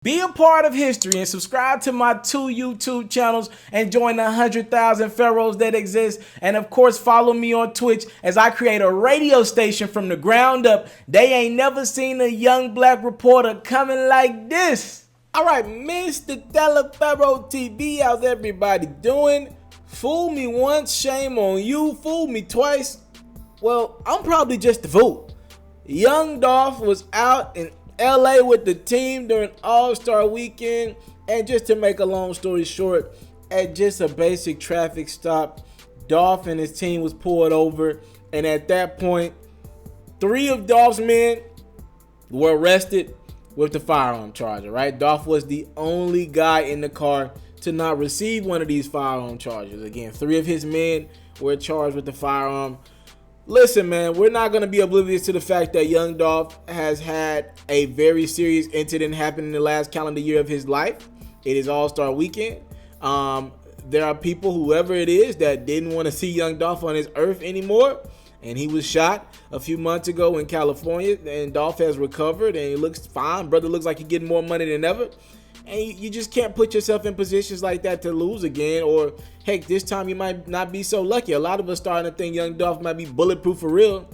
Be a part of history and subscribe to my 2 YouTube channels and join the 100,000 pharaohs that exist. And of course, follow me on Twitch as I create a radio station from the ground up. They ain't never seen a young black reporter coming like this. All right, Mr. TALIAFERRO TV, how's everybody doing? Fool me once, shame on you. Fool me twice. Well, I'm probably just the fool. Young Dolph was out in LA with the team during All-Star weekend, and just to make a long story short, at just a basic traffic stop, Dolph and his team was pulled over, and at that point, 3 of Dolph's men were arrested with the firearm charge. Right? Dolph was the only guy in the car to not receive one of these firearm charges. Again, 3 of his men were charged with the firearm. Listen, man, we're not going to be oblivious to the fact that young Dolph has had a very serious incident happen in the last calendar year of his life. It is All-Star weekend. There are people, whoever it is, that didn't want to see young Dolph on his earth anymore. And he was shot a few months ago in California, and Dolph has recovered, and he looks fine. Brother looks like he's getting more money than ever. And you just can't put yourself in positions like that to lose again. Or, heck, this time you might not be so lucky. A lot of us starting to think young Dolph might be bulletproof for real.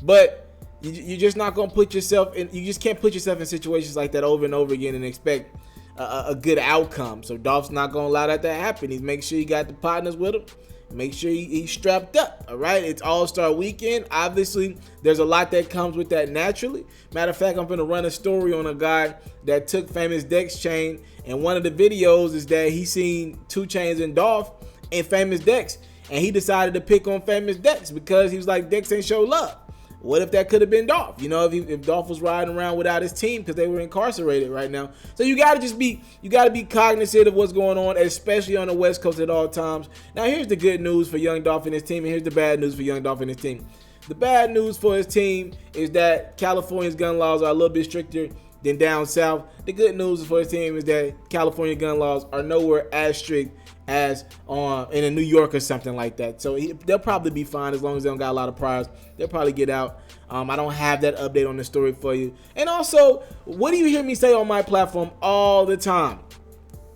But you're just not going to put yourself in, you just can't put yourself in situations like that over and over again and expect a good outcome. So Dolph's not going to allow that to happen. He's making sure he got the partners with him. Make sure he's strapped up, all right? It's All-Star weekend. Obviously, there's a lot that comes with that naturally. Matter of fact, I'm going to run a story on a guy that took Famous Dex chain, and one of the videos is that he seen 2 Chainz and Dolph in Famous Dex, and he decided to pick on Famous Dex because he was like, Dex ain't show love. What if that could have been Dolph? You know, if Dolph was riding around without his team because they were incarcerated right now. So you got to be cognizant of what's going on, especially on the West Coast at all times. Now, here's the good news for young Dolph and his team, and here's the bad news for young Dolph and his team. The bad news for his team is that California's gun laws are a little bit stricter than down south. The good news for his team is that California gun laws are nowhere as strict as in a New York or something like that. So they'll probably be fine as long as they don't got a lot of priors. They'll probably get out. I don't have that update on the story for you. And also, what do you hear me say on my platform all the time?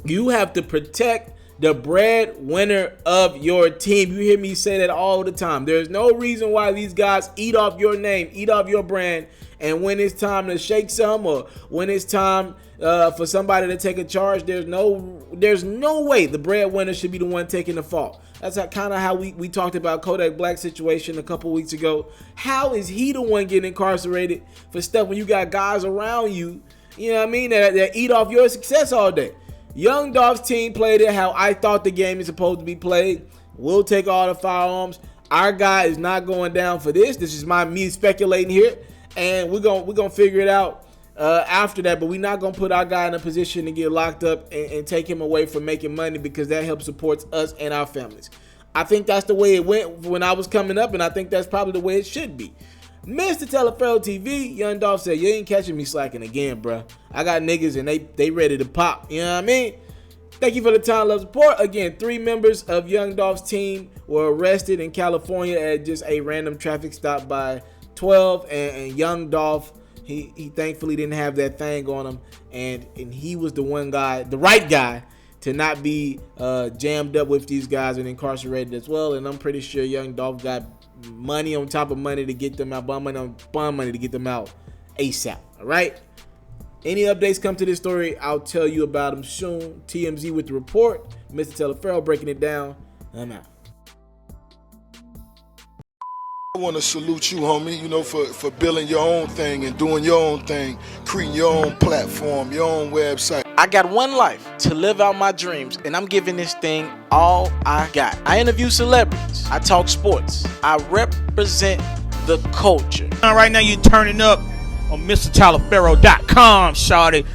You have to protect the breadwinner of your team. You hear me say that all the time. There's no reason why these guys eat off your name, eat off your brand, and when it's time to shake some, or when it's time for somebody to take a charge, there's no way the breadwinner should be the one taking the fall. That's kind of how we talked about Kodak Black's situation a couple weeks ago. How is he the one getting incarcerated for stuff when you got guys around you, you know what I mean, that eat off your success all day? Young Dolph's team played it how I thought the game is supposed to be played. We'll take all the firearms. Our guy is not going down for this. This is me speculating here, and we're gonna figure it out after that. But we're not gonna put our guy in a position to get locked up and take him away from making money, because that helps support us and our families. I think that's the way it went when I was coming up, and I think that's probably the way it should be. Mr. TALIAFERRO TV, young Dolph said, you ain't catching me slacking again, bro. I got niggas and they ready to pop. You know what I mean? Thank you for the time, love, support. Again, 3 members of young Dolph's team were arrested in California at just a random traffic stop by 12. And young Dolph, he thankfully didn't have that thing on him. And he was the one guy, the right guy, to not be jammed up with these guys and incarcerated as well. And I'm pretty sure young Dolph got money on top of money to get them out, bum money to get them out ASAP. All right. Any updates come to this story, I'll tell you about them soon. TMZ with the report. Mr. TALIAFERRO breaking it down. I'm out. I want to salute you, homie, you know, for building your own thing and doing your own thing, creating your own platform, your own website. I got one life to live out my dreams, and I'm giving this thing all I got. I interview celebrities. I talk sports. I represent the culture. Right now you're turning up on MrTaliaferro.com, shawty.